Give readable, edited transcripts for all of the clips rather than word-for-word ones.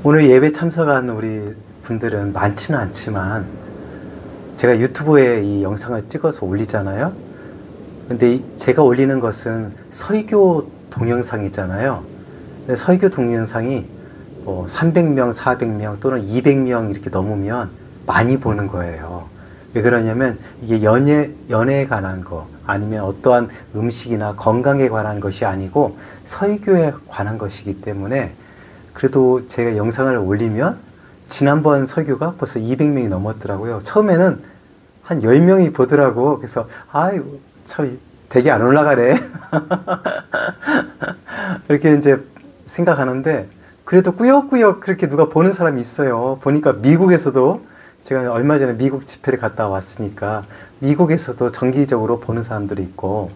오늘 예배 참석한 우리 분들은 많지는 않지만 제가 유튜브에 이 영상을 찍어서 올리잖아요. 근데 제가 올리는 것은 설교 동영상이잖아요. 근데 설교 동영상이 300명, 400명 또는 200명 이렇게 넘으면 많이 보는 거예요. 왜 그러냐면 이게 연애에 관한 거 아니면 어떠한 음식이나 건강에 관한 것이 아니고 설교에 관한 것이기 때문에 그래도 제가 영상을 올리면 지난번 설교가 벌써 200명이 넘었더라고요. 처음에는 한 10명이 보더라고. 그래서 아이고 참 되게 안 올라가네. 이렇게 이제 생각하는데 그래도 꾸역꾸역 그렇게 누가 보는 사람이 있어요. 보니까 미국에서도 제가 얼마 전에 미국 집회를 갔다 왔으니까 미국에서도 정기적으로 보는 사람들이 있고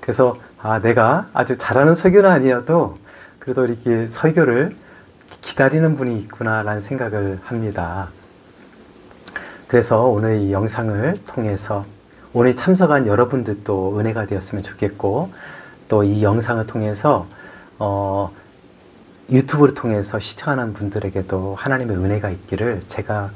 그래서 내가 아주 잘하는 설교는 아니어도 그래도 이렇게 설교를 기다리는 분이 있구나라는 생각을 합니다. 그래서 오늘 이 영상을 통해서 오늘 참석한 여러분들도 은혜가 되었으면 좋겠고 또 이 영상을 통해서 유튜브를 통해서 시청하는 분들에게도 하나님의 은혜가 있기를 제가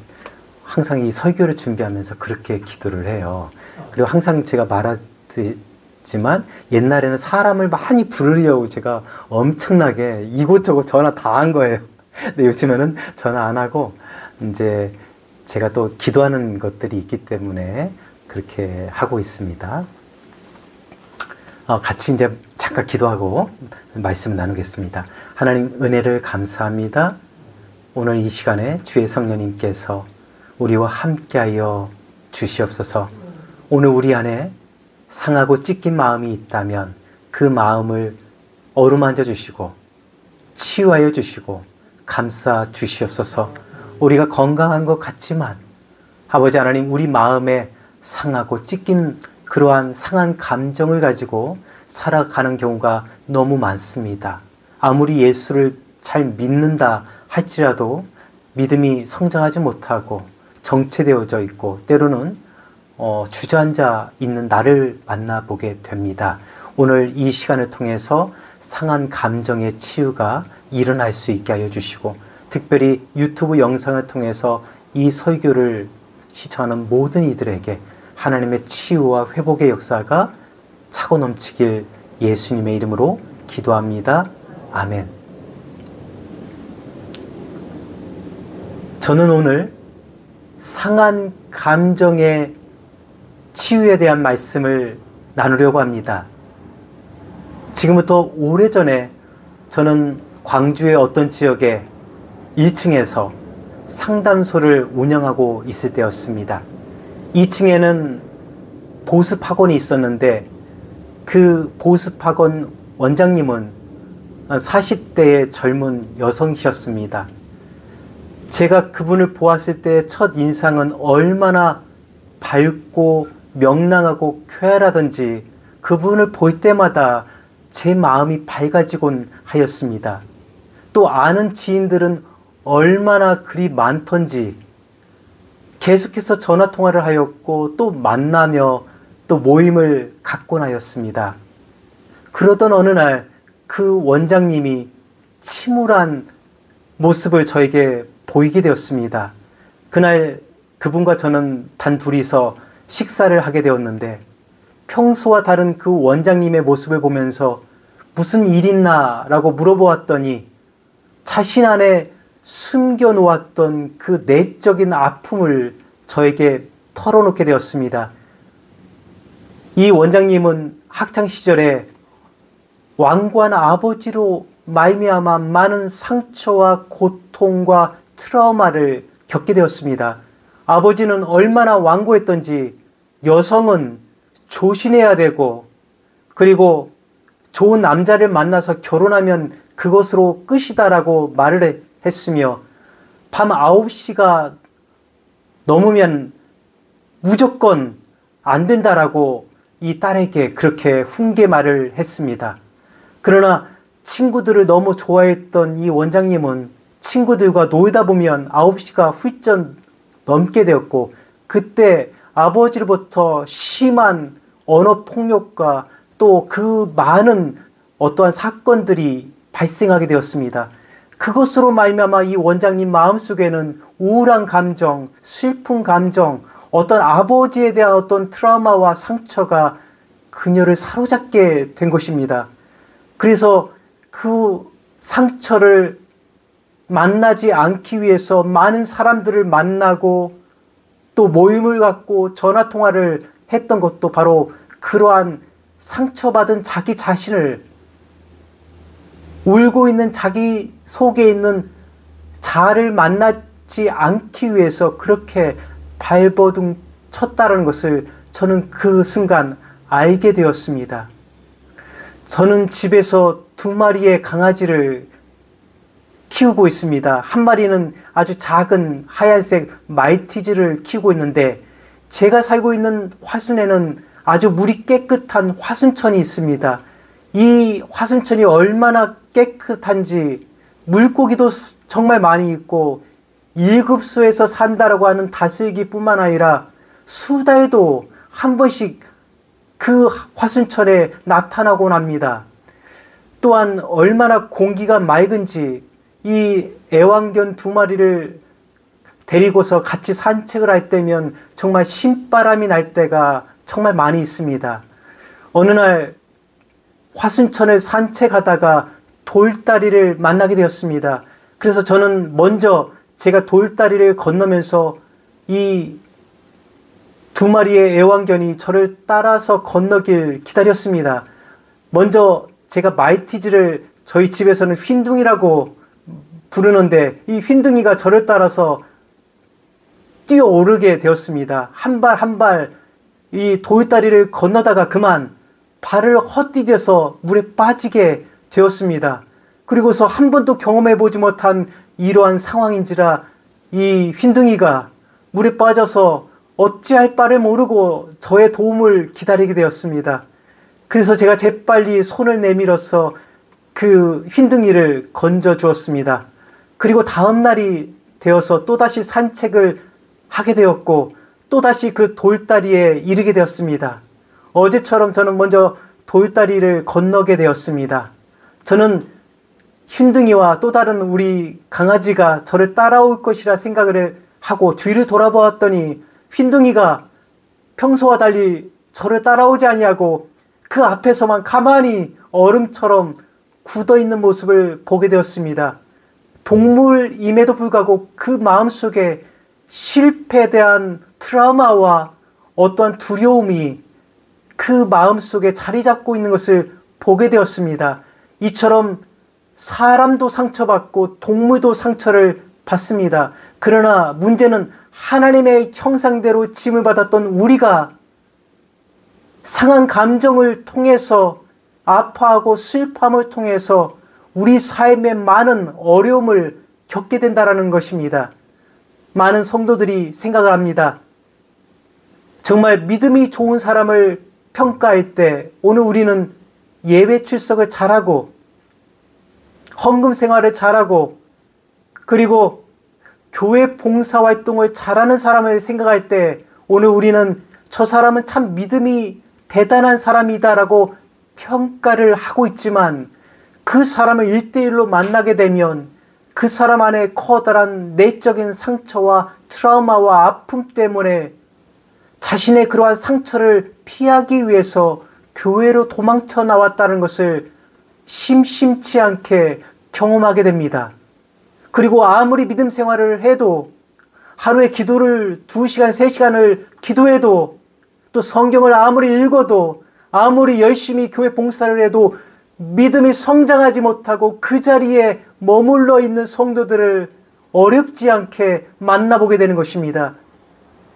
항상 이 설교를 준비하면서 그렇게 기도를 해요. 그리고 항상 제가 말하지만 옛날에는 사람을 많이 부르려고 제가 엄청나게 이곳저곳 전화 다 한 거예요. 근데 요즘에는 전화 안 하고 이제 제가 또 기도하는 것들이 있기 때문에 그렇게 하고 있습니다. 같이 이제 잠깐 기도하고 말씀을 나누겠습니다. 하나님 은혜를 감사합니다. 오늘 이 시간에 주의 성령님께서 우리와 함께하여 주시옵소서. 오늘 우리 안에 상하고 찢긴 마음이 있다면 그 마음을 어루만져 주시고 치유하여 주시고 감싸 주시옵소서. 우리가 건강한 것 같지만 아버지 하나님 우리 마음에 상하고 찢긴 그러한 상한 감정을 가지고 살아가는 경우가 너무 많습니다. 아무리 예수를 잘 믿는다 할지라도 믿음이 성장하지 못하고 정체되어져 있고 때로는 주저앉아 있는 나를 만나보게 됩니다. 오늘 이 시간을 통해서 상한 감정의 치유가 일어날 수 있게 하여 주시고 특별히 유튜브 영상을 통해서 이 설교를 시청하는 모든 이들에게 하나님의 치유와 회복의 역사가 차고 넘치길 예수님의 이름으로 기도합니다. 아멘. 저는 오늘 상한 감정의 치유에 대한 말씀을 나누려고 합니다. 지금부터 오래전에 저는 광주의 어떤 지역에 1층에서 상담소를 운영하고 있을 때였습니다. 2층에는 보습학원이 있었는데 그 보습학원 원장님은 40대의 젊은 여성이셨습니다. 제가 그분을 보았을 때 첫 인상은 얼마나 밝고 명랑하고 쾌활하던지 그분을 볼 때마다 제 마음이 밝아지곤 하였습니다. 또 아는 지인들은 얼마나 그리 많던지 계속해서 전화통화를 하였고 또 만나며 또 모임을 갖곤 하였습니다. 그러던 어느 날 그 원장님이 침울한 모습을 저에게 보이게 되었습니다. 그날 그분과 저는 단 둘이서 식사를 하게 되었는데 평소와 다른 그 원장님의 모습을 보면서 무슨 일 있나 라고 물어보았더니 자신 안에 숨겨놓았던 그 내적인 아픔을 저에게 털어놓게 되었습니다. 이 원장님은 학창시절에 완고한 아버지로 말미암아 많은 상처와 고통과 트라우마를 겪게 되었습니다. 아버지는 얼마나 완고했던지 여성은 조신해야 되고 그리고 좋은 남자를 만나서 결혼하면 그것으로 끝이다라고 말을 했으며 밤 9시가 넘으면 무조건 안 된다라고 이 딸에게 그렇게 훈계 말을 했습니다. 그러나 친구들을 너무 좋아했던 이 원장님은 친구들과 놀다 보면 9시가 훌쩍 넘게 되었고 그때 아버지로부터 심한 언어폭력과 또 그 많은 어떠한 사건들이 발생하게 되었습니다. 그것으로 말미암아 이 원장님 마음속에는 우울한 감정, 슬픈 감정, 어떤 아버지에 대한 어떤 트라우마와 상처가 그녀를 사로잡게 된 것입니다. 그래서 그 상처를 만나지 않기 위해서 많은 사람들을 만나고 또 모임을 갖고 전화통화를 했던 것도 바로 그러한 상처받은 자기 자신을, 울고 있는 자기 속에 있는 자아를 만나지 않기 위해서 그렇게 발버둥 쳤다는 것을 저는 그 순간 알게 되었습니다. 저는 집에서 2마리의 강아지를 키우고 있습니다. 한 마리는 아주 작은 하얀색 말티즈를 키우고 있는데, 제가 살고 있는 화순에는 아주 물이 깨끗한 화순천이 있습니다. 이 화순천이 얼마나 깨끗한지, 물고기도 정말 많이 있고 1급소에서 산다라고 하는 다슬기뿐만 아니라 수달도 한 번씩 그 화순천에 나타나곤 합니다. 또한 얼마나 공기가 맑은지 이 애완견 2마리를 데리고서 같이 산책을 할 때면 정말 신바람이 날 때가 정말 많이 있습니다. 어느 날 화순천을 산책하다가 돌다리를 만나게 되었습니다. 그래서 저는 먼저 제가 돌다리를 건너면서 이 2마리의 애완견이 저를 따라서 건너길 기다렸습니다. 먼저 제가 말티즈를 저희 집에서는 휜둥이라고 부르는데, 이 휜둥이가 저를 따라서 뛰어오르게 되었습니다. 한 발 한 발 이 돌다리를 건너다가 그만 발을 헛디뎌서 물에 빠지게 되었습니다. 그리고서 한 번도 경험해보지 못한 이러한 상황인지라 이 휜둥이가 물에 빠져서 어찌할 바를 모르고 저의 도움을 기다리게 되었습니다. 그래서 제가 재빨리 손을 내밀어서 그 휜둥이를 건져 주었습니다. 그리고 다음 날이 되어서 또다시 산책을 하게 되었고 또다시 그 돌다리에 이르게 되었습니다. 어제처럼 저는 먼저 돌다리를 건너게 되었습니다. 저는 휜둥이와 또 다른 우리 강아지가 저를 따라올 것이라 생각을 하고 뒤를 돌아보았더니 휜둥이가 평소와 달리 저를 따라오지 아니하고 그 앞에서만 가만히 얼음처럼 굳어있는 모습을 보게 되었습니다. 동물임에도 불구하고 그 마음속에 실패에 대한 트라우마와 어떠한 두려움이 그 마음속에 자리 잡고 있는 것을 보게 되었습니다. 이처럼 사람도 상처받고 동물도 상처를 받습니다. 그러나 문제는 하나님의 형상대로 지음을 받았던 우리가 상한 감정을 통해서, 아파하고 슬픔을 통해서 우리 삶에 많은 어려움을 겪게 된다는 것입니다. 많은 성도들이 생각을 합니다. 정말 믿음이 좋은 사람을 평가할 때 오늘 우리는 예배 출석을 잘하고 헌금 생활을 잘하고 그리고 교회 봉사활동을 잘하는 사람을 생각할 때 오늘 우리는 저 사람은 참 믿음이 대단한 사람이다라고 평가를 하고 있지만, 그 사람을 1대1로 만나게 되면 그 사람 안에 커다란 내적인 상처와 트라우마와 아픔 때문에 자신의 그러한 상처를 피하기 위해서 교회로 도망쳐 나왔다는 것을 심심치 않게 경험하게 됩니다. 그리고 아무리 믿음 생활을 해도, 하루에 기도를 2시간, 3시간을 기도해도, 또 성경을 아무리 읽어도, 아무리 열심히 교회 봉사를 해도 믿음이 성장하지 못하고 그 자리에 머물러 있는 성도들을 어렵지 않게 만나보게 되는 것입니다.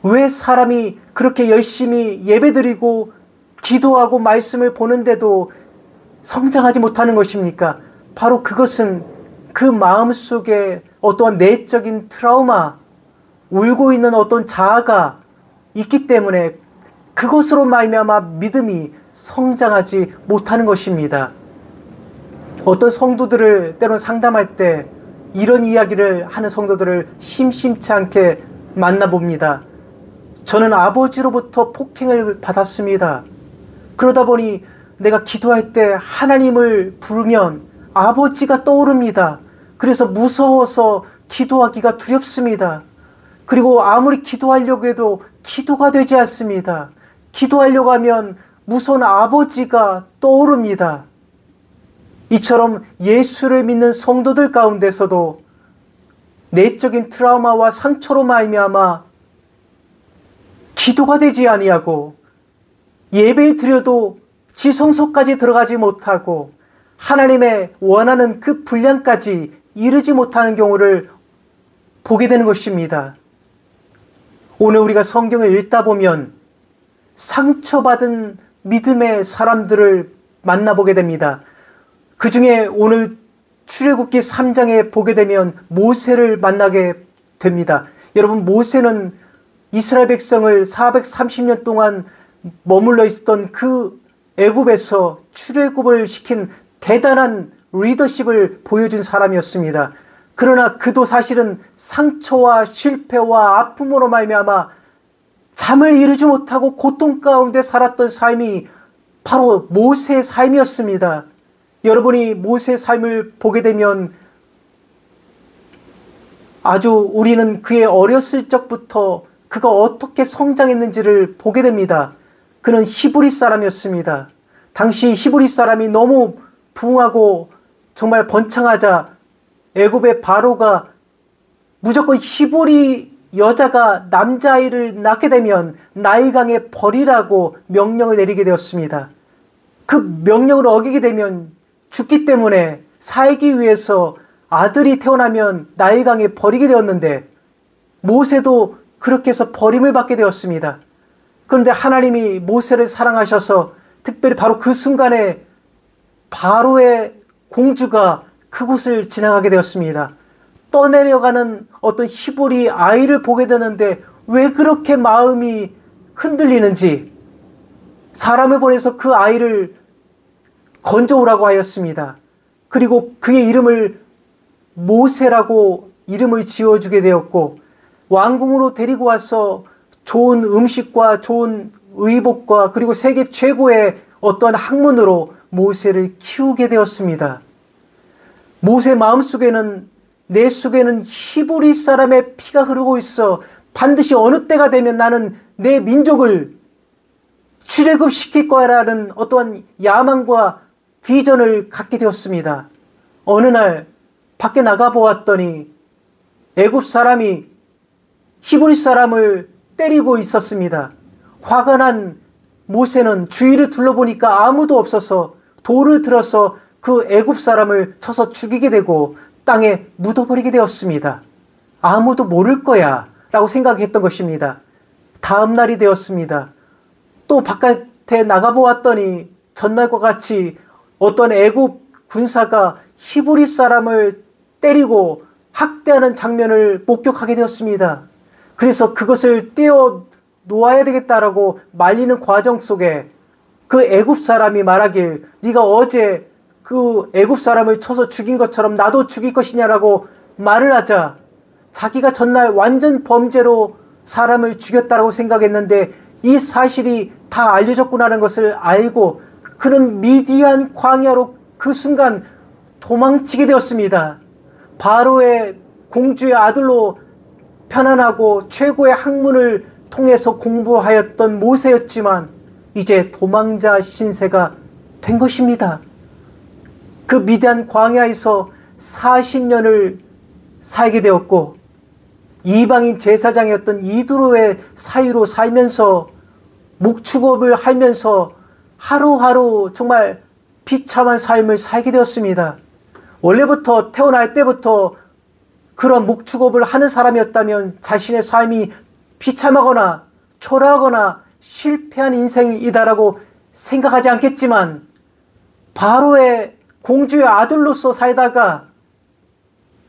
왜 사람이 그렇게 열심히 예배드리고 기도하고 말씀을 보는데도 성장하지 못하는 것입니까? 바로 그것은 그 마음속에 어떠한 내적인 트라우마, 울고 있는 어떤 자아가 있기 때문에 그것으로 말미암아 믿음이 성장하지 못하는 것입니다. 어떤 성도들을 때로는 상담할 때 이런 이야기를 하는 성도들을 심심치 않게 만나봅니다. 저는 아버지로부터 폭행을 받았습니다. 그러다 보니 내가 기도할 때 하나님을 부르면 아버지가 떠오릅니다. 그래서 무서워서 기도하기가 두렵습니다. 그리고 아무리 기도하려고 해도 기도가 되지 않습니다. 기도하려고 하면 무서운 아버지가 떠오릅니다. 이처럼 예수를 믿는 성도들 가운데서도 내적인 트라우마와 상처로 말미암아 기도가 되지 아니하고 예배를 드려도 지성소까지 들어가지 못하고 하나님의 원하는 그 분량까지 이르지 못하는 경우를 보게 되는 것입니다. 오늘 우리가 성경을 읽다 보면 상처받은 믿음의 사람들을 만나보게 됩니다. 그 중에 오늘 출애굽기 3장에 보게 되면 모세를 만나게 됩니다. 여러분, 모세는 이스라엘 백성을 430년 동안 머물러 있었던 그 애굽에서 출애굽을 시킨 대단한 리더십을 보여준 사람이었습니다. 그러나 그도 사실은 상처와 실패와 아픔으로 말미암아 잠을 이루지 못하고 고통 가운데 살았던 삶이 바로 모세의 삶이었습니다. 여러분이 모세의 삶을 보게 되면 아주 우리는 그의 어렸을 적부터 그가 어떻게 성장했는지를 보게 됩니다. 그는 히브리 사람이었습니다. 당시 히브리 사람이 너무 부흥하고 정말 번창하자 애굽의 바로가 무조건 히브리 여자가 남자아이를 낳게 되면 나일강에 버리라고 명령을 내리게 되었습니다. 그 명령을 어기게 되면 죽기 때문에 살기 위해서 아들이 태어나면 나일강에 버리게 되었는데 모세도 그렇게 해서 버림을 받게 되었습니다. 그런데 하나님이 모세를 사랑하셔서 특별히 바로 그 순간에 바로의 공주가 그곳을 지나가게 되었습니다. 떠내려가는 어떤 히브리 아이를 보게 되는데 왜 그렇게 마음이 흔들리는지 사람을 보내서 그 아이를 건져오라고 하였습니다. 그리고 그의 이름을 모세라고 이름을 지어주게 되었고 왕궁으로 데리고 와서 좋은 음식과 좋은 의복과 그리고 세계 최고의 어떠한 학문으로 모세를 키우게 되었습니다. 모세 마음속에는 내 속에는 히브리 사람의 피가 흐르고 있어 반드시 어느 때가 되면 나는 내 민족을 출애굽시킬 거야라는 어떠한 야망과 비전을 갖게 되었습니다. 어느 날 밖에 나가보았더니 애굽 사람이 히브리 사람을 때리고 있었습니다. 화가 난 모세는 주위를 둘러보니까 아무도 없어서 돌을 들어서 그 애굽 사람을 쳐서 죽이게 되고 땅에 묻어버리게 되었습니다. 아무도 모를 거야 라고 생각했던 것입니다. 다음 날이 되었습니다. 또 바깥에 나가보았더니 전날과 같이 어떤 애굽 군사가 히브리 사람을 때리고 학대하는 장면을 목격하게 되었습니다. 그래서 그것을 떼어 놓아야 되겠다라고 말리는 과정 속에 그 애굽 사람이 말하길 네가 어제 그 애굽 사람을 쳐서 죽인 것처럼 나도 죽일 것이냐라고 말을 하자 자기가 전날 완전 범죄로 사람을 죽였다라고 생각했는데 이 사실이 다 알려졌구나라는 것을 알고 그는 미디안 광야로 그 순간 도망치게 되었습니다. 바로의 공주의 아들로 편안하고 최고의 학문을 통해서 공부하였던 모세였지만 이제 도망자 신세가 된 것입니다. 그 미디안 광야에서 40년을 살게 되었고 이방인 제사장이었던 이드로의 사유로 살면서 목축업을 하면서 하루하루 정말 비참한 삶을 살게 되었습니다. 원래부터 태어날 때부터 그런 목축업을 하는 사람이었다면 자신의 삶이 비참하거나 초라하거나 실패한 인생이다라고 생각하지 않겠지만 바로의 공주의 아들로서 살다가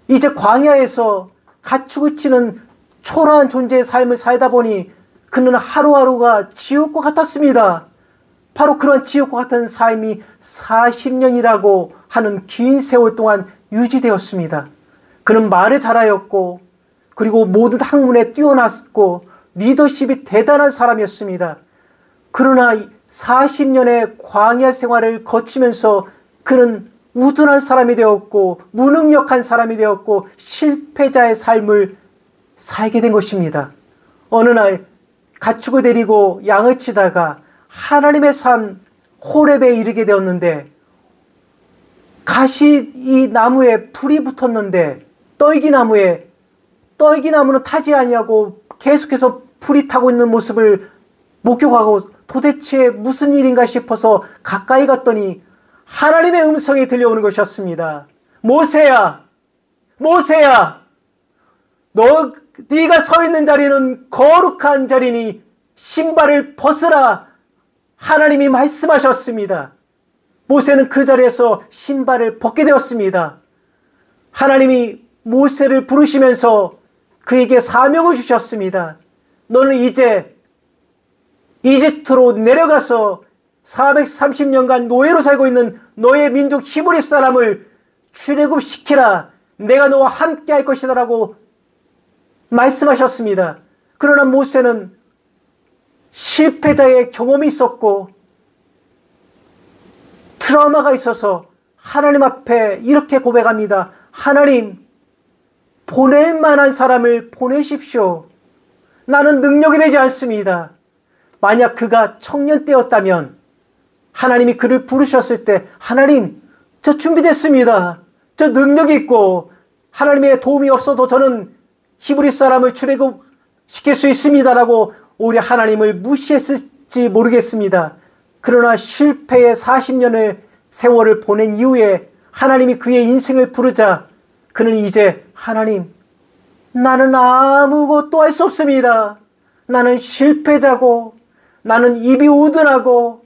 이제 광야에서 가축을 치는 초라한 존재의 삶을 살다 보니 그는 하루하루가 지옥과 같았습니다. 바로 그런 지옥과 같은 삶이 40년이라고 하는 긴 세월 동안 유지되었습니다. 그는 말을 잘하였고 그리고 모든 학문에 뛰어났고 리더십이 대단한 사람이었습니다. 그러나 40년의 광야 생활을 거치면서 그는 우둔한 사람이 되었고 무능력한 사람이 되었고 실패자의 삶을 살게 된 것입니다. 어느 날 가축을 데리고 양을 치다가 하나님의 산 호렙에 이르게 되었는데 가시 이 나무에 불이 붙었는데 떨기나무는 타지 아니하고 계속해서 불이 타고 있는 모습을 목격하고 도대체 무슨 일인가 싶어서 가까이 갔더니 하나님의 음성이 들려오는 것이었습니다. 모세야, 모세야, 네가 서 있는 자리는 거룩한 자리니 신발을 벗으라. 하나님이 말씀하셨습니다. 모세는 그 자리에서 신발을 벗게 되었습니다. 하나님이 모세를 부르시면서 그에게 사명을 주셨습니다. 너는 이제 이집트로 내려가서 430년간 노예로 살고 있는 너의 민족 히브리 사람을 출애굽시키라. 내가 너와 함께 할 것이다 라고 말씀하셨습니다. 그러나 모세는 실패자의 경험이 있었고 트라우마가 있어서 하나님 앞에 이렇게 고백합니다. 하나님, 보낼 만한 사람을 보내십시오. 나는 능력이 되지 않습니다. 만약 그가 청년 때였다면 하나님이 그를 부르셨을 때 하나님, 저 준비됐습니다. 저 능력이 있고 하나님의 도움이 없어도 저는 히브리 사람을 출애굽시킬 수 있습니다 라고 오히려 하나님을 무시했을지 모르겠습니다. 그러나 실패의 40년의 세월을 보낸 이후에 하나님이 그의 인생을 부르자 그는 이제 하나님, 나는 아무것도 할 수 없습니다. 나는 실패자고 나는 입이 우둔하고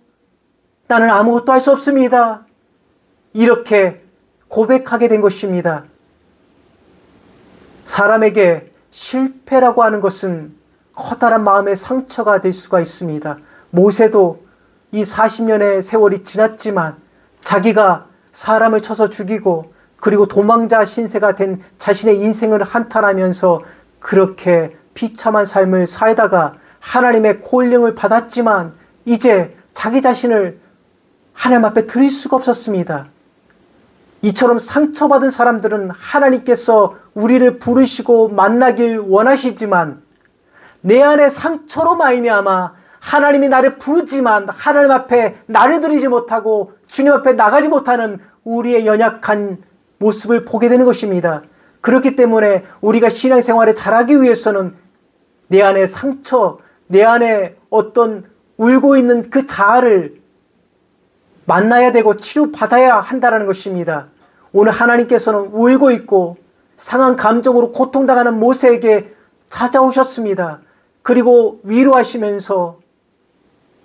나는 아무것도 할 수 없습니다. 이렇게 고백하게 된 것입니다. 사람에게 실패라고 하는 것은 커다란 마음의 상처가 될 수가 있습니다. 모세도 이 40년의 세월이 지났지만 자기가 사람을 쳐서 죽이고 그리고 도망자 신세가 된 자신의 인생을 한탄하면서 그렇게 비참한 삶을 살다가 하나님의 콜링을 받았지만 이제 자기 자신을 하나님 앞에 드릴 수가 없었습니다. 이처럼 상처받은 사람들은 하나님께서 우리를 부르시고 만나길 원하시지만 내 안에 상처로 말미암아 하나님이 나를 부르지만 하나님 앞에 나를 드리지 못하고 주님 앞에 나가지 못하는 우리의 연약한 모습을 보게 되는 것입니다. 그렇기 때문에 우리가 신앙생활에 잘하기 위해서는 내 안에 상처, 내 안에 어떤 울고 있는 그 자아를 만나야 되고 치료받아야 한다는 것입니다. 오늘 하나님께서는 울고 있고 상한 감정으로 고통당하는 모세에게 찾아오셨습니다. 그리고 위로하시면서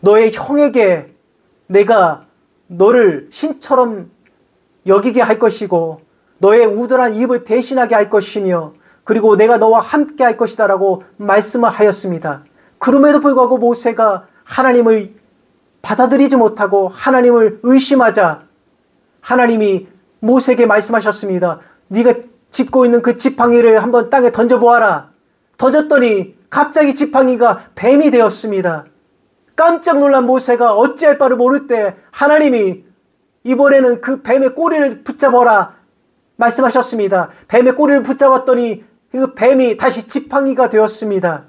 너의 형에게 내가 너를 신처럼 여기게 할 것이고 너의 우둔한 입을 대신하게 할 것이며 그리고 내가 너와 함께 할 것이다 라고 말씀을 하였습니다. 그럼에도 불구하고 모세가 하나님을 받아들이지 못하고 하나님을 의심하자 하나님이 모세에게 말씀하셨습니다. 네가 짚고 있는 그 지팡이를 한번 땅에 던져보아라. 던졌더니 갑자기 지팡이가 뱀이 되었습니다. 깜짝 놀란 모세가 어찌할 바를 모를 때 하나님이 이번에는 그 뱀의 꼬리를 붙잡아라 말씀하셨습니다. 뱀의 꼬리를 붙잡았더니 그 뱀이 다시 지팡이가 되었습니다.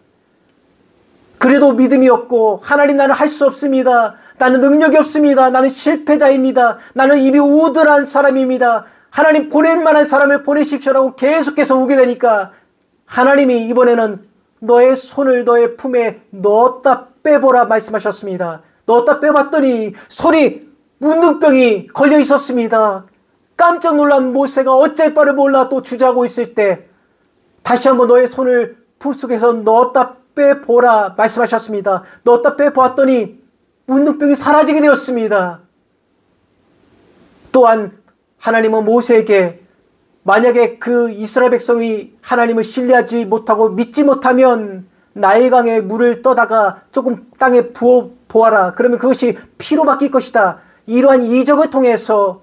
그래도 믿음이 없고 하나님, 나는 할 수 없습니다. 나는 능력이 없습니다. 나는 실패자입니다. 나는 입이 우둔한 사람입니다. 하나님, 보낼 만한 사람을 보내십시오라고 계속해서 우게 되니까 하나님이 이번에는 너의 손을 너의 품에 넣었다 빼보라 말씀하셨습니다. 넣었다 빼봤더니 손이 문둥병이 걸려 있었습니다. 깜짝 놀란 모세가 어쩔 바를 몰라 또 주저하고 있을 때 다시 한번 너의 손을 품속에서 넣었다 빼보라 말씀하셨습니다. 넣었다 빼보았더니 문둥병이 사라지게 되었습니다. 또한 하나님은 모세에게 만약에 그 이스라엘 백성이 하나님을 신뢰하지 못하고 믿지 못하면 나일강에 물을 떠다가 조금 땅에 부어 보아라. 그러면 그것이 피로 바뀔 것이다. 이러한 이적을 통해서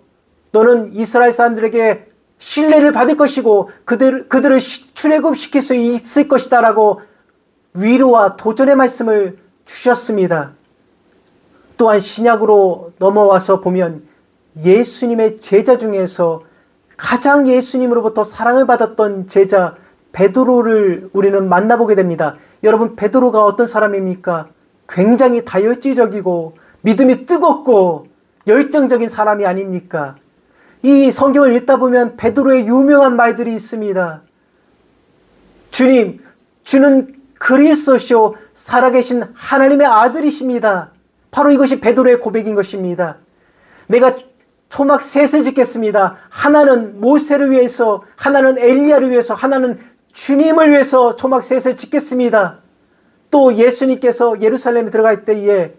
너는 이스라엘 사람들에게 신뢰를 받을 것이고 그들을 출애굽시킬 수 있을 것이다 라고 위로와 도전의 말씀을 주셨습니다. 또한 신약으로 넘어와서 보면 예수님의 제자 중에서 가장 예수님으로부터 사랑을 받았던 제자 베드로를 우리는 만나보게 됩니다. 여러분, 베드로가 어떤 사람입니까? 굉장히 다혈질적이고 믿음이 뜨겁고 열정적인 사람이 아닙니까? 이 성경을 읽다 보면 베드로의 유명한 말들이 있습니다. 주님, 주는 그리스도시요 살아계신 하나님의 아들이십니다. 바로 이것이 베드로의 고백인 것입니다. 내가 초막 셋을 짓겠습니다. 하나는 모세를 위해서, 하나는 엘리야를 위해서, 하나는 주님을 위해서 초막 셋을 짓겠습니다. 또 예수님께서 예루살렘에 들어갈 때에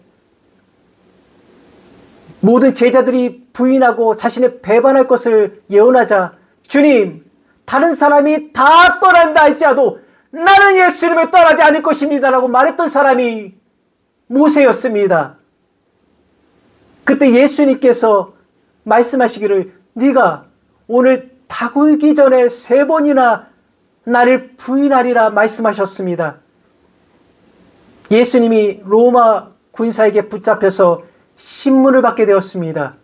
모든 제자들이 부인하고 자신의 배반할 것을 예언하자 주님, 다른 사람이 다 떠난다 할지라도 나는 예수님을 떠나지 않을 것입니다 라고 말했던 사람이 모세였습니다. 그때 예수님께서 말씀하시기를 네가 오늘 닭 울기 전에 3번이나 나를 부인하리라 말씀하셨습니다. 예수님이 로마 군사에게 붙잡혀서 신문을 받게 되었습니다.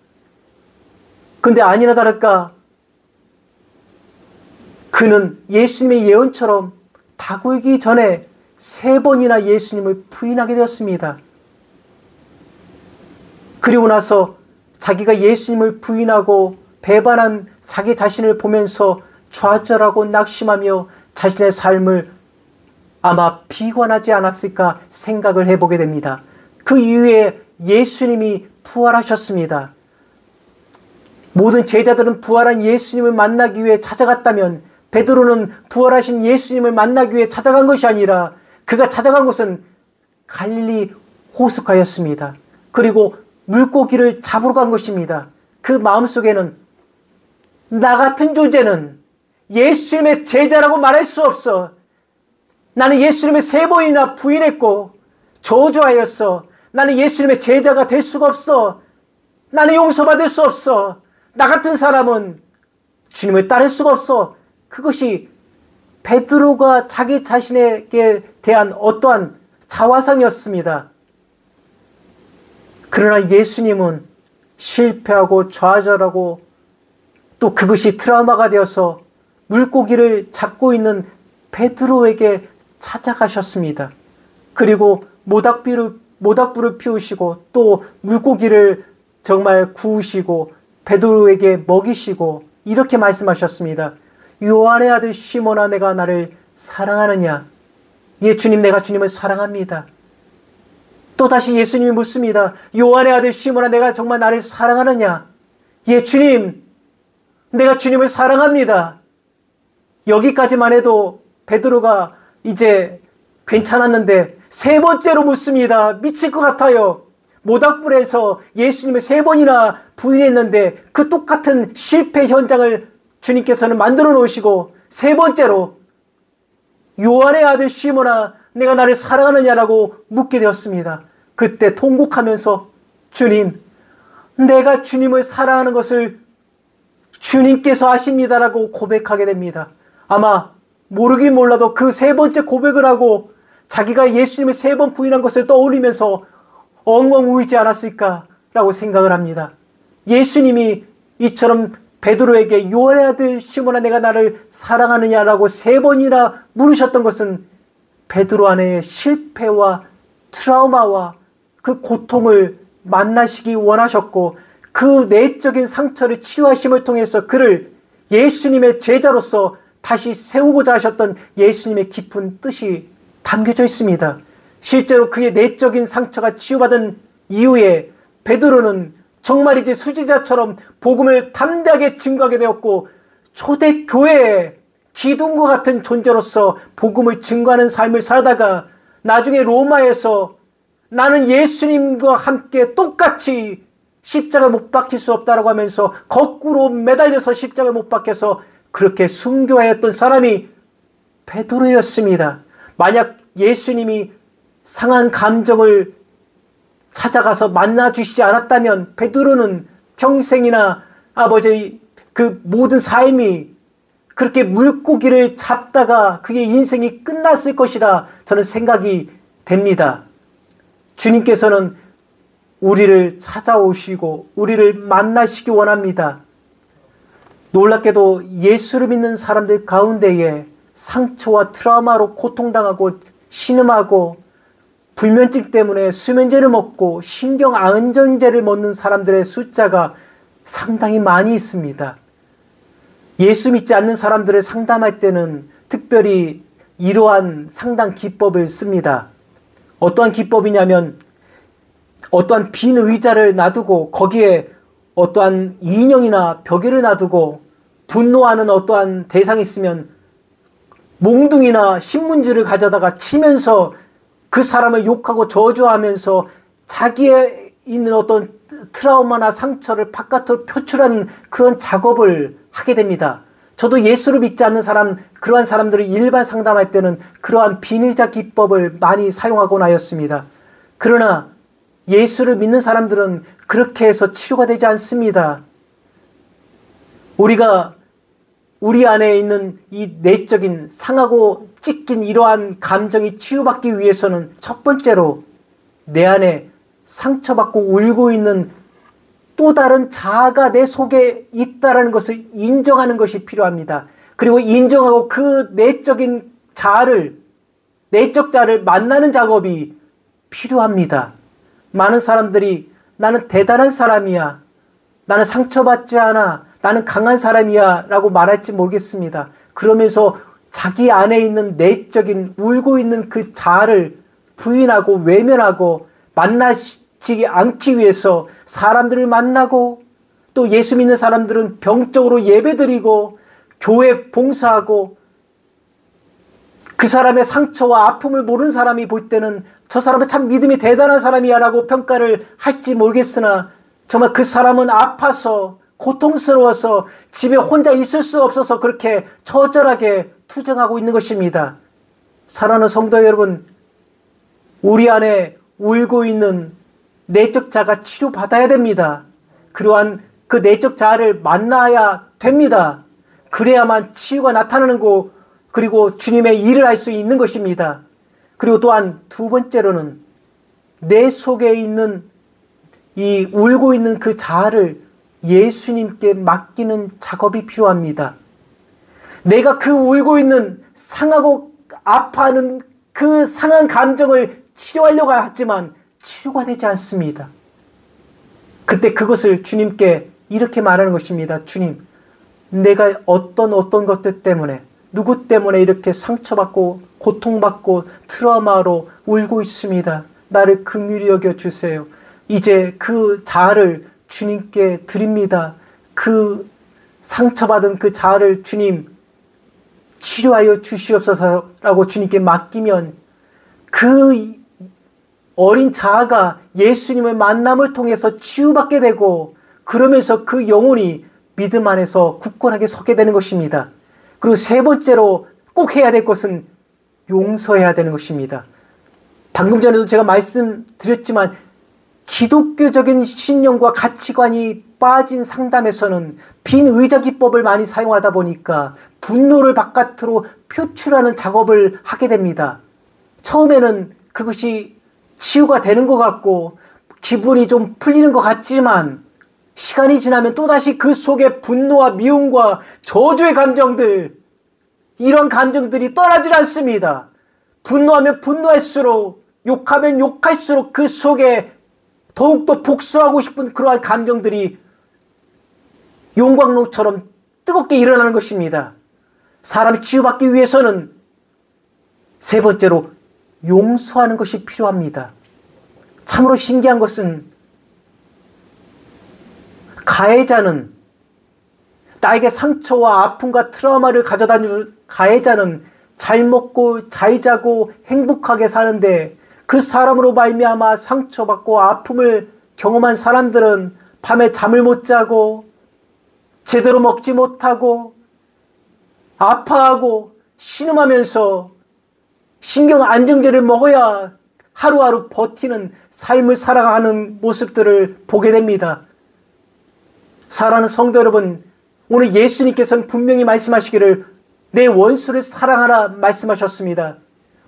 근데 아니나 다를까 그는 예수님의 예언처럼 닭 울기 전에 3번이나 예수님을 부인하게 되었습니다. 그리고 나서 자기가 예수님을 부인하고 배반한 자기 자신을 보면서 좌절하고 낙심하며 자신의 삶을 아마 비관하지 않았을까 생각을 해보게 됩니다. 그 이후에 예수님이 부활하셨습니다. 모든 제자들은 부활한 예수님을 만나기 위해 찾아갔다면 베드로는 부활하신 예수님을 만나기 위해 찾아간 것이 아니라 그가 찾아간 곳은 갈릴리 호숫가였습니다. 그리고 물고기를 잡으러 간 것입니다. 그 마음속에는 나 같은 존재는 예수님의 제자라고 말할 수 없어. 나는 예수님을 3번이나 부인했고 저주하였어. 나는 예수님의 제자가 될 수가 없어. 나는 용서받을 수 없어. 나 같은 사람은 주님을 따를 수가 없어. 그것이 베드로가 자기 자신에게 대한 어떠한 자화상이었습니다. 그러나 예수님은 실패하고 좌절하고 또 그것이 트라우마가 되어서 물고기를 잡고 있는 베드로에게 찾아가셨습니다. 그리고 모닥불을 피우시고 또 물고기를 정말 구우시고 베드로에게 먹이시고 이렇게 말씀하셨습니다. 요한의 아들 시몬아, 내가 나를 사랑하느냐? 예, 주님, 내가 주님을 사랑합니다. 또다시 예수님이 묻습니다. 요한의 아들 시몬아, 내가 정말 나를 사랑하느냐? 예, 주님, 내가 주님을 사랑합니다. 여기까지만 해도 베드로가 이제 괜찮았는데 3번째로 묻습니다. 미칠 것 같아요. 모닥불에서 예수님을 3번이나 부인했는데 그 똑같은 실패 현장을 주님께서는 만들어 놓으시고 3번째로 요한의 아들 시몬아, 내가 나를 사랑하느냐라고 묻게 되었습니다. 그때 통곡하면서 주님, 내가 주님을 사랑하는 것을 주님께서 아십니다라고 고백하게 됩니다. 아마 모르긴 몰라도 그 3번째 고백을 하고 자기가 예수님을 3번 부인한 것을 떠올리면서 엉엉 울지 않았을까라고 생각을 합니다. 예수님이 이처럼 베드로에게 요한의 아들 시몬아, 내가 나를 사랑하느냐라고 3번이나 물으셨던 것은 베드로 안에 실패와 트라우마와 그 고통을 만나시기 원하셨고 그 내적인 상처를 치유하심을 통해서 그를 예수님의 제자로서 다시 세우고자 하셨던 예수님의 깊은 뜻이 담겨져 있습니다. 실제로 그의 내적인 상처가 치유받은 이후에 베드로는 정말이지 수지자처럼 복음을 담대하게 증거하게 되었고 초대교회의 기둥과 같은 존재로서 복음을 증거하는 삶을 살다가 나중에 로마에서 나는 예수님과 함께 똑같이 십자가에 못 박힐 수 없다라고 하면서 거꾸로 매달려서 십자가에 못 박혀서 그렇게 순교하였던 사람이 베드로였습니다. 만약 예수님이 상한 감정을 찾아가서 만나주시지 않았다면 베드로는 평생이나 아버지 그 모든 삶이 그렇게 물고기를 잡다가 그의 인생이 끝났을 것이라 저는 생각이 됩니다. 주님께서는 우리를 찾아오시고 우리를 만나시기 원합니다. 놀랍게도 예수를 믿는 사람들 가운데에 상처와 트라우마로 고통당하고 신음하고 불면증 때문에 수면제를 먹고 신경안정제를 먹는 사람들의 숫자가 상당히 많이 있습니다. 예수 믿지 않는 사람들을 상담할 때는 특별히 이러한 상담 기법을 씁니다. 어떠한 기법이냐면 어떠한 빈 의자를 놔두고 거기에 어떠한 인형이나 벽에를 놔두고 분노하는 어떠한 대상이 있으면 몽둥이나 신문지를 가져다가 치면서 그 사람을 욕하고 저주하면서 자기의 있는 어떤 트라우마나 상처를 바깥으로 표출하는 그런 작업을 하게 됩니다. 저도 예수를 믿지 않는 사람, 그러한 사람들을 일반 상담할 때는 그러한 비밀자 기법을 많이 사용하곤 하였습니다. 그러나 예수를 믿는 사람들은 그렇게 해서 치료가 되지 않습니다. 우리가 우리 안에 있는 이 내적인 상하고 찢긴 이러한 감정이 치유받기 위해서는 첫 번째로 내 안에 상처받고 울고 있는 또 다른 자아가 내 속에 있다는 것을 인정하는 것이 필요합니다. 그리고 인정하고 그 내적인 자아를, 내적 자아를 만나는 작업이 필요합니다. 많은 사람들이 나는 대단한 사람이야, 나는 상처받지 않아, 나는 강한 사람이야 라고 말할지 모르겠습니다. 그러면서 자기 안에 있는 내적인 울고 있는 그 자아를 부인하고 외면하고 만나지 않기 위해서 사람들을 만나고 또 예수 믿는 사람들은 병적으로 예배드리고 교회 봉사하고 그 사람의 상처와 아픔을 모르는 사람이 볼 때는 저 사람은 참 믿음이 대단한 사람이야 라고 평가를 할지 모르겠으나 정말 그 사람은 아파서 고통스러워서 집에 혼자 있을 수 없어서 그렇게 처절하게 투정하고 있는 것입니다. 사랑하는 성도 여러분, 우리 안에 울고 있는 내적 자아가 치료받아야 됩니다. 그러한 그 내적 자아를 만나야 됩니다. 그래야만 치유가 나타나는 거, 그리고 주님의 일을 할 수 있는 것입니다. 그리고 또한 두 번째로는 내 속에 있는 이 울고 있는 그 자아를 예수님께 맡기는 작업이 필요합니다. 내가 그 울고 있는 상하고 아파하는 그 상한 감정을 치료하려고 하지만 치료가 되지 않습니다. 그때 그것을 주님께 이렇게 말하는 것입니다. 주님, 내가 어떤 것들 때문에 누구 때문에 이렇게 상처받고 고통받고 트라우마로 울고 있습니다. 나를 긍휼히 여겨주세요. 이제 그 자아를 주님께 드립니다. 그 상처받은 그 자아를 주님 치료하여 주시옵소서라고 주님께 맡기면 그 어린 자아가 예수님의 만남을 통해서 치유받게 되고 그러면서 그 영혼이 믿음 안에서 굳건하게 서게 되는 것입니다. 그리고 세 번째로 꼭 해야 될 것은 용서해야 되는 것입니다. 방금 전에도 제가 말씀드렸지만 기독교적인 신념과 가치관이 빠진 상담에서는 빈 의자 기법을 많이 사용하다 보니까 분노를 바깥으로 표출하는 작업을 하게 됩니다. 처음에는 그것이 치유가 되는 것 같고 기분이 좀 풀리는 것 같지만 시간이 지나면 또다시 그 속에 분노와 미움과 저주의 감정들, 이런 감정들이 떠나질 않습니다. 분노하면 분노할수록, 욕하면 욕할수록 그 속에 더욱더 복수하고 싶은 그러한 감정들이 용광로처럼 뜨겁게 일어나는 것입니다. 사람이 치유받기 위해서는 세 번째로 용서하는 것이 필요합니다. 참으로 신기한 것은 가해자는, 나에게 상처와 아픔과 트라우마를 가져다 준 가해자는 잘 먹고 잘 자고 행복하게 사는데 그 사람으로 말미암아 상처받고 아픔을 경험한 사람들은 밤에 잠을 못 자고 제대로 먹지 못하고 아파하고 신음하면서 신경안정제를 먹어야 하루하루 버티는 삶을 살아가는 모습들을 보게 됩니다. 사랑하는 성도 여러분, 오늘 예수님께서는 분명히 말씀하시기를 내 원수를 사랑하라 말씀하셨습니다.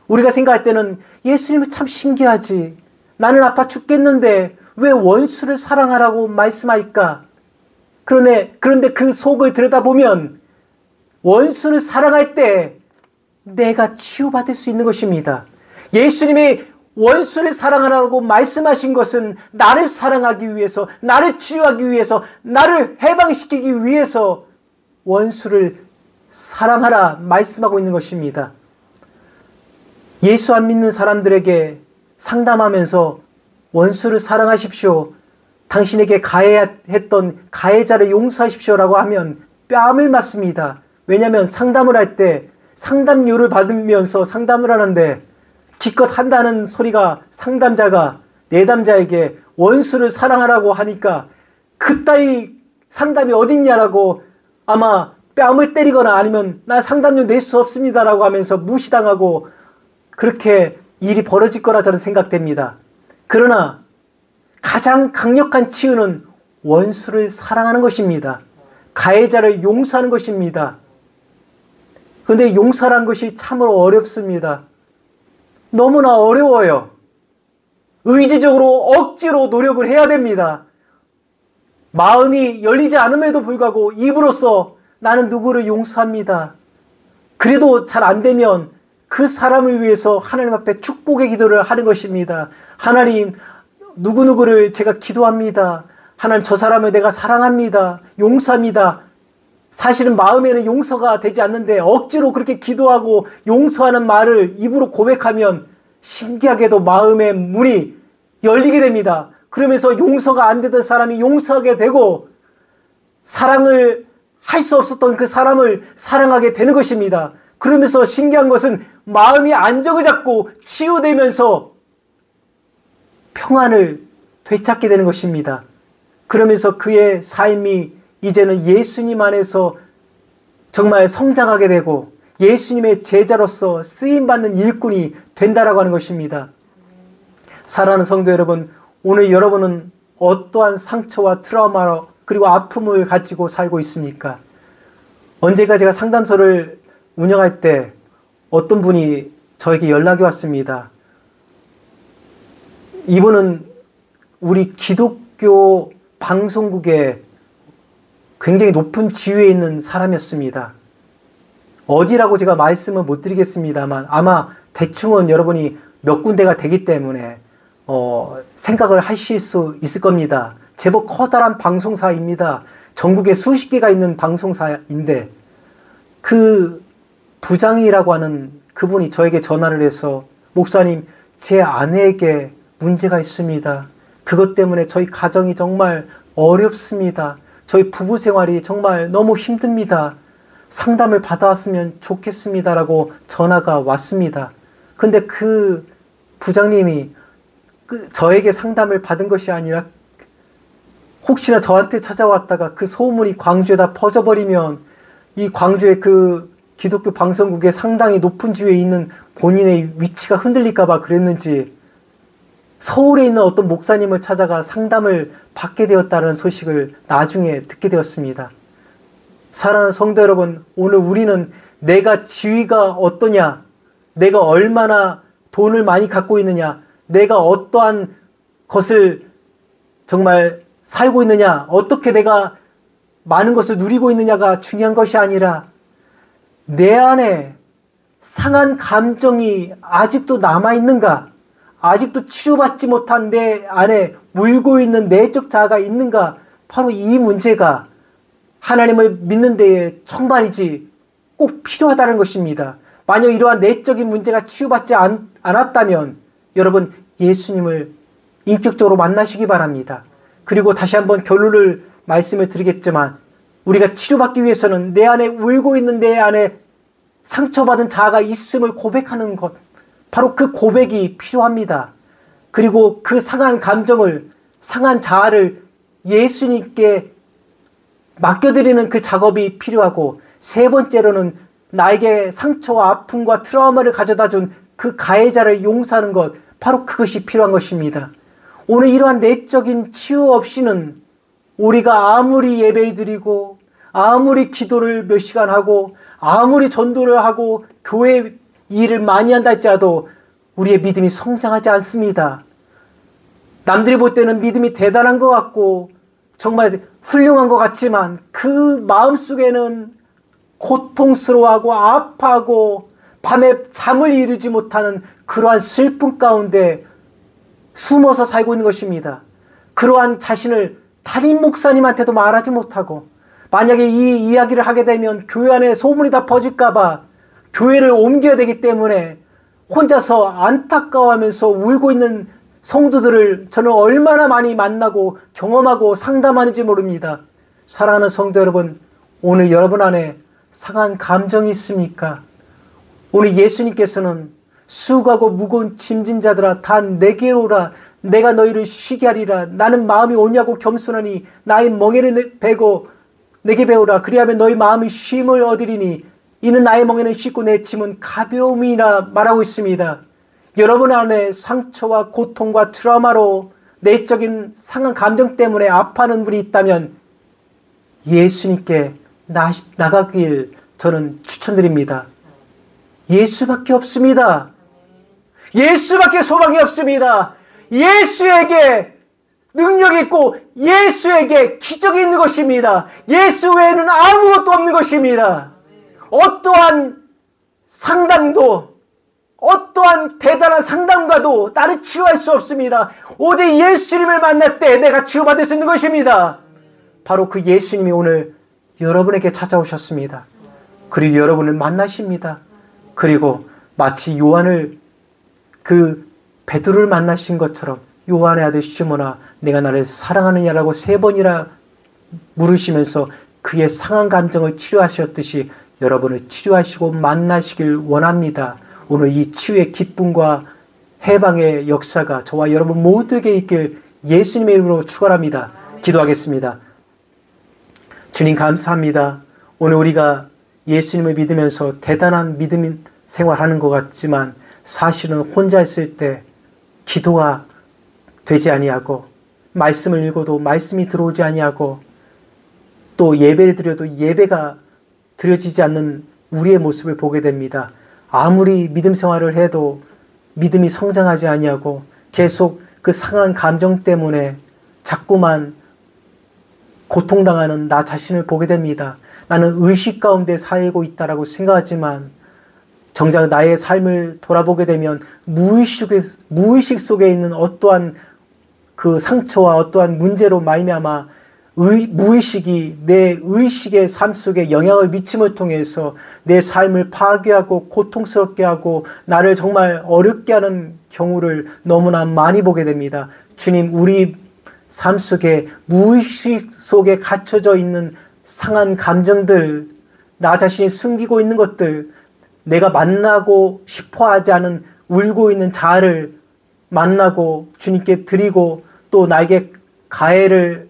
우리가 생각할 때는 예수님은 참 신기하지. 나는 아파 죽겠는데 왜 원수를 사랑하라고 말씀하니까? 그런데 그 속을 들여다보면 원수를 사랑할 때 내가 치유받을 수 있는 것입니다. 예수님이 원수를 사랑하라고 말씀하신 것은 나를 사랑하기 위해서, 나를 치유하기 위해서, 나를 해방시키기 위해서 원수를 사랑하라 말씀하고 있는 것입니다. 예수 안 믿는 사람들에게 상담하면서 원수를 사랑하십시오, 당신에게 가해했던 가해자를 용서하십시오라고 하면 뺨을 맞습니다. 왜냐하면 상담을 할 때 상담료를 받으면서 상담을 하는데 기껏 한다는 소리가 상담자가 내담자에게 원수를 사랑하라고 하니까 그따위 상담이 어딨냐라고 아마 뺨을 때리거나 아니면 나 상담료 낼 수 없습니다라고 하면서 무시당하고 그렇게 일이 벌어질 거라 저는 생각됩니다. 그러나 가장 강력한 치유는 원수를 사랑하는 것입니다. 가해자를 용서하는 것입니다. 그런데 용서란 것이 참으로 어렵습니다. 너무나 어려워요. 의지적으로 억지로 노력을 해야 됩니다. 마음이 열리지 않음에도 불구하고 입으로써 나는 누구를 용서합니다. 그래도 잘 안 되면 그 사람을 위해서 하나님 앞에 축복의 기도를 하는 것입니다. 하나님, 누구누구를 제가 기도합니다. 하나님, 저 사람을 내가 사랑합니다. 용서합니다. 사실은 마음에는 용서가 되지 않는데 억지로 그렇게 기도하고 용서하는 말을 입으로 고백하면 신기하게도 마음의 문이 열리게 됩니다. 그러면서 용서가 안 되던 사람이 용서하게 되고 사랑을 할 수 없었던 그 사람을 사랑하게 되는 것입니다. 그러면서 신기한 것은 마음이 안정을 잡고 치유되면서 평안을 되찾게 되는 것입니다. 그러면서 그의 삶이 이제는 예수님 안에서 정말 성장하게 되고 예수님의 제자로서 쓰임받는 일꾼이 된다라고 하는 것입니다. 사랑하는 성도 여러분, 오늘 여러분은 어떠한 상처와 트라우마로 그리고 아픔을 가지고 살고 있습니까? 언제가 제가 상담소를 운영할 때 어떤 분이 저에게 연락이 왔습니다. 이분은 우리 기독교 방송국에 굉장히 높은 지위에 있는 사람이었습니다. 어디라고 제가 말씀을 못 드리겠습니다만 아마 대충은 여러분이 몇 군데가 되기 때문에 생각을 하실 수 있을 겁니다. 제법 커다란 방송사입니다. 전국에 수십 개가 있는 방송사인데 그 부장이라고 하는 그분이 저에게 전화를 해서 목사님, 제 아내에게 문제가 있습니다. 그것 때문에 저희 가정이 정말 어렵습니다. 저희 부부 생활이 정말 너무 힘듭니다. 상담을 받아왔으면 좋겠습니다라고 전화가 왔습니다. 근데 그 부장님이 저에게 상담을 받은 것이 아니라 혹시나 저한테 찾아왔다가 그 소문이 광주에다 퍼져버리면 이 광주의 그 기독교 방송국에 상당히 높은 지위에 있는 본인의 위치가 흔들릴까봐 그랬는지 서울에 있는 어떤 목사님을 찾아가 상담을 받게 되었다는 소식을 나중에 듣게 되었습니다. 사랑하는 성도 여러분, 오늘 우리는 내가 지위가 어떠냐, 내가 얼마나 돈을 많이 갖고 있느냐, 내가 어떠한 것을 정말 살고 있느냐, 어떻게 내가 많은 것을 누리고 있느냐가 중요한 것이 아니라 내 안에 상한 감정이 아직도 남아있는가, 아직도 치유받지 못한 내 안에 물고 있는 내적 자아가 있는가, 바로 이 문제가 하나님을 믿는 데에 정말이지 꼭 필요하다는 것입니다. 만약 이러한 내적인 문제가 치유받지 않았다면 여러분 예수님을 인격적으로 만나시기 바랍니다. 그리고 다시 한번 결론을 말씀을 드리겠지만 우리가 치료받기 위해서는 내 안에 울고 있는 내 안에 상처받은 자아가 있음을 고백하는 것, 바로 그 고백이 필요합니다. 그리고 그 상한 감정을, 상한 자아를 예수님께 맡겨드리는 그 작업이 필요하고, 세 번째로는 나에게 상처와 아픔과 트라우마를 가져다 준 그 가해자를 용서하는 것, 바로 그것이 필요한 것입니다. 오늘 이러한 내적인 치유 없이는 우리가 아무리 예배드리고 아무리 기도를 몇 시간 하고 아무리 전도를 하고 교회 일을 많이 한다 할지라도 우리의 믿음이 성장하지 않습니다. 남들이 볼 때는 믿음이 대단한 것 같고 정말 훌륭한 것 같지만 그 마음속에는 고통스러워하고 아파하고 밤에 잠을 이루지 못하는 그러한 슬픔 가운데 숨어서 살고 있는 것입니다. 그러한 자신을 담임 목사님한테도 말하지 못하고 만약에 이 이야기를 하게 되면 교회 안에 소문이 다 퍼질까 봐 교회를 옮겨야 되기 때문에 혼자서 안타까워하면서 울고 있는 성도들을 저는 얼마나 많이 만나고 경험하고 상담하는지 모릅니다. 사랑하는 성도 여러분, 오늘 여러분 안에 상한 감정이 있습니까? 오늘 예수님께서는 수고하고 무거운 짐진 자들아 다 내게로 오라. 내가 너희를 쉬게 하리라. 나는 마음이 오냐고 겸손하니 나의 멍에를 베고 내게 배우라. 그리하면 너희 마음이 쉼을 얻으리니 이는 나의 멍에는 쉽고 내 짐은 가벼움이라 말하고 있습니다. 여러분 안에 상처와 고통과 트라우마로 내적인 상한 감정 때문에 아파하는 분이 있다면 예수님께 나가길 저는 추천드립니다. 예수밖에 없습니다. 예수밖에 소망이 없습니다. 예수에게 능력이 있고 예수에게 기적이 있는 것입니다. 예수 외에는 아무것도 없는 것입니다. 어떠한 상담도 어떠한 대단한 상담가도 나를 치유할 수 없습니다. 오직 예수님을 만날 때 내가 치유받을 수 있는 것입니다. 바로 그 예수님이 오늘 여러분에게 찾아오셨습니다. 그리고 여러분을 만나십니다. 그리고 마치 요한을 그 베드로를 만나신 것처럼 요한의 아들 시몬아 내가 나를 사랑하느냐라고 3번이나 물으시면서 그의 상한 감정을 치료하셨듯이 여러분을 치료하시고 만나시길 원합니다. 오늘 이 치유의 기쁨과 해방의 역사가 저와 여러분 모두에게 있길 예수님의 이름으로 축원합니다. 기도하겠습니다. 주님 감사합니다. 오늘 우리가 예수님을 믿으면서 대단한 믿음 생활하는 것 같지만 사실은 혼자 있을 때 기도가 되지 아니하고 말씀을 읽어도 말씀이 들어오지 아니하고 또 예배를 드려도 예배가 드려지지 않는 우리의 모습을 보게 됩니다. 아무리 믿음 생활을 해도 믿음이 성장하지 아니하고 계속 그 상한 감정 때문에 자꾸만 고통당하는 나 자신을 보게 됩니다. 나는 의식 가운데 살고 있다라고 생각하지만 정작 나의 삶을 돌아보게 되면 무의식 속에 있는 어떠한 그 상처와 어떠한 문제로 말미암아 무의식이 내 의식의 삶 속에 영향을 미침을 통해서 내 삶을 파괴하고 고통스럽게 하고 나를 정말 어렵게 하는 경우를 너무나 많이 보게 됩니다. 주님, 우리 삶 속에 무의식 속에 갇혀져 있는 상한 감정들, 나 자신이 숨기고 있는 것들, 내가 만나고 싶어하지 않은 울고 있는 자아를 만나고 주님께 드리고 또 나에게 가해를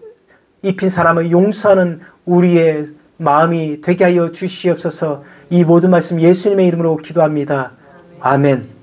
입힌 사람을 용서하는 우리의 마음이 되게 하여 주시옵소서. 이 모든 말씀 예수님의 이름으로 기도합니다. 아멘.